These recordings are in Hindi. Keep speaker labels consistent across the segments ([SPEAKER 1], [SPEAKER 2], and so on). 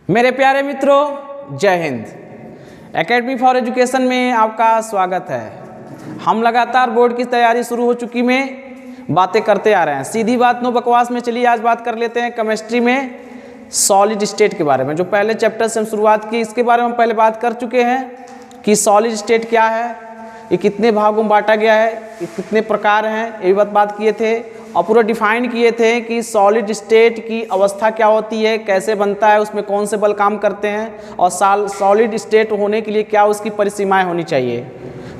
[SPEAKER 1] मेरे प्यारे मित्रों, जय हिंद। एकेडमी फॉर एजुकेशन में आपका स्वागत है। हम लगातार बोर्ड की तैयारी शुरू हो चुकी में बातें करते आ रहे हैं। सीधी बात नो बकवास में चलिए आज बात कर लेते हैं केमिस्ट्री में सॉलिड स्टेट के बारे में। जो पहले चैप्टर से हम शुरुआत की इसके बारे में हम पहले बात कर चुके हैं कि सॉलिड स्टेट क्या है, ये कितने भागों में बांटा गया है, ये कितने प्रकार हैं, ये भी बात किए थे और पूरा डिफाइन किए थे कि सॉलिड स्टेट की अवस्था क्या होती है, कैसे बनता है, उसमें कौन से बल काम करते हैं और सॉलिड स्टेट होने के लिए क्या उसकी परिसीमाएं होनी चाहिए,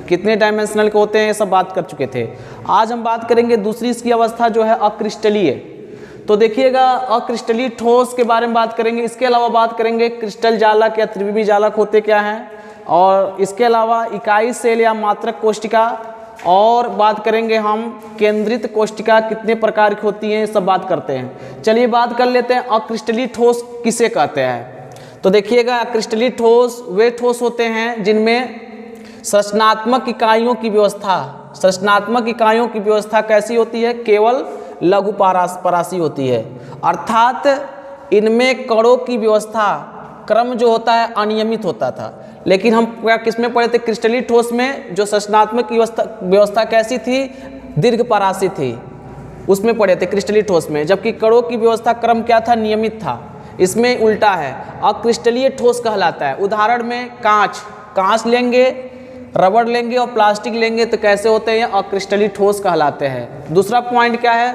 [SPEAKER 1] कितने डायमेंशनल के होते हैं, ये सब बात कर चुके थे। आज हम बात करेंगे दूसरी इसकी अवस्था जो है अक्रिस्टलीय। तो देखिएगा अक्रिस्टलीय ठोस के बारे में बात करेंगे। इसके अलावा बात करेंगे क्रिस्टल जालक या त्रिविमी जालक होते क्या हैं, और इसके अलावा इकाई सेल या मात्रक कोशिका, और बात करेंगे हम केंद्रित कोशिका कितने प्रकार की होती हैं, सब बात करते हैं। चलिए बात कर लेते हैं अक्रिस्टलीय ठोस किसे कहते हैं। तो देखिएगा अक्रिस्टलीय ठोस वे ठोस होते हैं जिनमें संरचनात्मक इकाइयों की व्यवस्था कैसी होती है, केवल लघु परासी होती है। अर्थात इनमें कणों की व्यवस्था क्रम जो होता है अनियमित होता था। लेकिन हम क्या किसमें पढ़े थे, क्रिस्टलीय ठोस में जो संरचनात्मक व्यवस्था कैसी थी, दीर्घ परासी थी, उसमें पढ़े थे क्रिस्टलीय ठोस में। जबकि कणों की व्यवस्था क्रम क्या था, नियमित था। इसमें उल्टा है, अक्रिस्टलीय ठोस कहलाता है। उदाहरण में कांच लेंगे, रबड़ लेंगे और प्लास्टिक लेंगे तो कैसे होते हैं, अक्रिस्टलीय ठोस कहलाते हैं। दूसरा पॉइंट क्या है,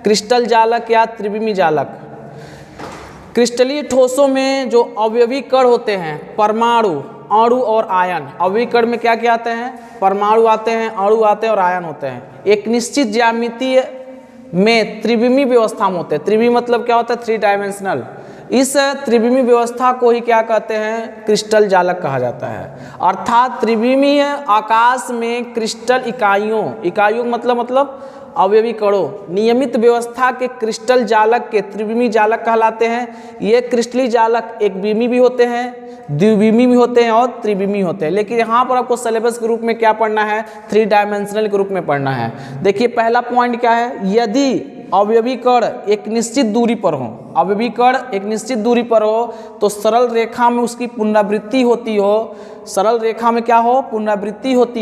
[SPEAKER 1] क्रिस्टल जालक या त्रिविमी जालक। क्रिस्टलीय ठोसों में जो अवयवी कण होते हैं, परमाणु, अणु और आयन। अवयवी कण में क्या क्या आते हैं, परमाणु आते हैं, अणु आते हैं और आयन होते हैं। एक निश्चित ज्यामितीय में त्रिविमी व्यवस्था में होते हैं। त्रिविमी मतलब क्या होता है, 3 डायमेंशनल। इस त्रिविमी व्यवस्था को ही क्या कहते हैं, क्रिस्टल जालक कहा जाता है। अर्थात त्रिविमीय आकाश में क्रिस्टल इकाइयों मतलब अवयवी कणों नियमित व्यवस्था के क्रिस्टल जालक के त्रिविमी जालक कहलाते हैं। ये क्रिस्टलीय जालक एक बीमी भी होते हैं, द्विविमी भी होते हैं और त्रिविमी होते हैं। लेकिन यहाँ पर आपको सिलेबस के रूप में क्या पढ़ना है, 3 डायमेंशनल के रूप में पढ़ना है। देखिए पहला पॉइंट क्या है, यदि अवयवी कण एक निश्चित दूरी पर हो, तो सरल रेखा में उसकी पुनरावृत्ति होती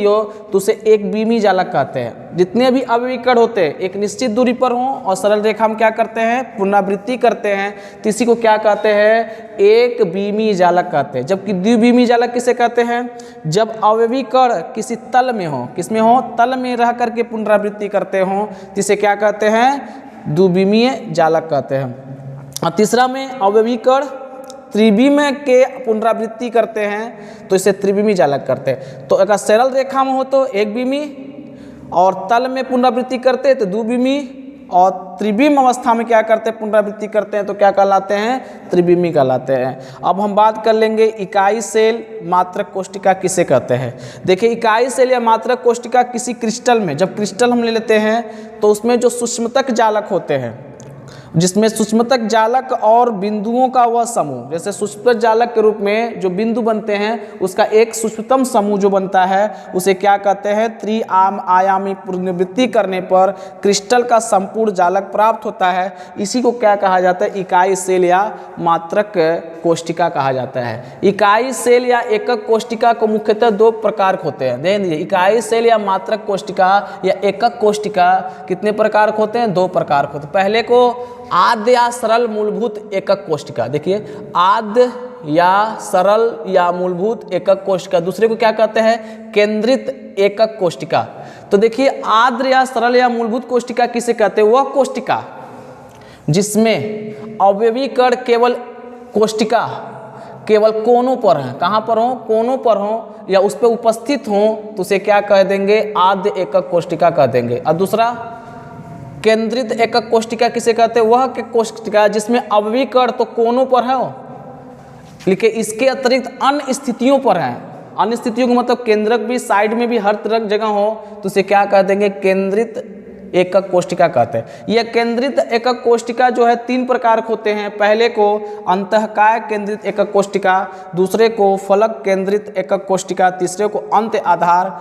[SPEAKER 1] हो, तो उसे एक बीमी जालक कहते हैं। जितने भी अवयवी कण होते हैं एक निश्चित दूरी पर हों और सरल रेखा में क्या करते हैं, पुनरावृत्ति करते हैं, तो इसी को क्या कहते हैं, एक बीमी जालक कहते हैं। जबकि द्विबीमी जालक किसे कहते हैं, जब अवयवी कण किसी तल में हो, किसमें हो, तल में रह करके पुनरावृत्ति करते हों, जिसे क्या कहते हैं, द्विबीमीय जालक कहते हैं। और तीसरा में अवयवी कण त्रिविमीय के पुनरावृत्ति करते हैं तो इसे त्रिविमी जालक करते हैं। तो अगर सरल रेखा में हो तो एक बीमी, और तल में पुनरावृत्ति करते हैं तो द्विबीमी, और त्रिविम अवस्था में क्या करते हैं, पुनरावृत्ति करते हैं तो क्या कहलाते हैं, त्रिविमी कहलाते हैं। अब हम बात कर लेंगे इकाई सेल मात्रक कोशिका किसे कहते हैं। देखिए इकाई सेल या मात्रक कोशिका किसी क्रिस्टल में, जब क्रिस्टल हम ले लेते हैं तो उसमें जो सूक्ष्मतक जालक होते हैं, जिसमें सूक्ष्मतक जालक और बिंदुओं का वह समूह, जैसे सूक्ष्मतक जालक के रूप में जो बिंदु बनते हैं उसका एक सूक्ष्मतम समूह जो बनता है उसे क्या कहते हैं, त्रि-आयामी पुनरावृत्ति करने पर क्रिस्टल का संपूर्ण जालक प्राप्त होता है। इसी को क्या कहा जाता है, इकाई सेल या मात्रक कोशिका कहा जाता है। इकाई सेल या एकक कोशिका को मुख्यतः 2 प्रकार होते हैं। ध्यान दीजिए, इकाई सेल या मात्रक कोशिका या एकक कोशिका कितने प्रकार होते हैं, 2 प्रकार होते हैं। पहले को आद्य या सरल मूलभूत एकक कोशिका। देखिए आद्य या सरल या मूलभूत एकक कोशिका। दूसरे को क्या कहते हैं, केंद्रित एकक कोशिका। तो देखिए आद्य या सरल या मूलभूत कोशिका किसे कहते हैं, वह कोशिका जिसमें अवयवी कण केवल कोनों पर हैं, कहाँ पर हो, कोनों पर हो या उस पर उपस्थित हो तो उसे क्या कह देंगे, आद्य एकक कोशिका कह देंगे। और दूसरा केंद्रित एकक कोशिका किसे कहते हैं, वह कोशिका जिसमें अवयवी कण तो कोनों पर है, लेकिन इसके अतिरिक्त अन्य स्थितियों पर है। अन्य स्थितियों का मतलब केंद्रक भी, साइड में भी, हर तरह जगह हो तो उसे क्या कह देंगे, केंद्रित एकक कोशिका कहते हैं। यह केंद्रित एकक कोशिका जो है 3 प्रकार होते हैं। पहले को अंतःकाय केंद्रित एकक कोशिका, दूसरे को फलक केंद्रित एकक कोशिका, तीसरे को अंत आधार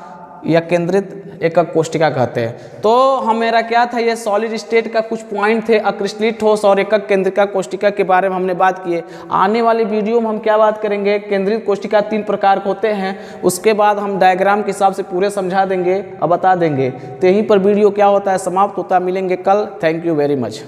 [SPEAKER 1] या केंद्रित एकक कोशिका कहते हैं। तो मेरा क्या था, ये सॉलिड स्टेट का कुछ पॉइंट थे, अक्रिस्टलीय ठोस और एकक केंद्रिका कोशिका के बारे में हमने बात की है। आने वाले वीडियो में हम क्या बात करेंगे, केंद्रित कोशिका 3 प्रकार के होते हैं, उसके बाद हम डायग्राम के हिसाब से पूरे समझा देंगे और बता देंगे। तो यहीं पर वीडियो क्या होता है समाप्त होता है। मिलेंगे कल। Thank you very much.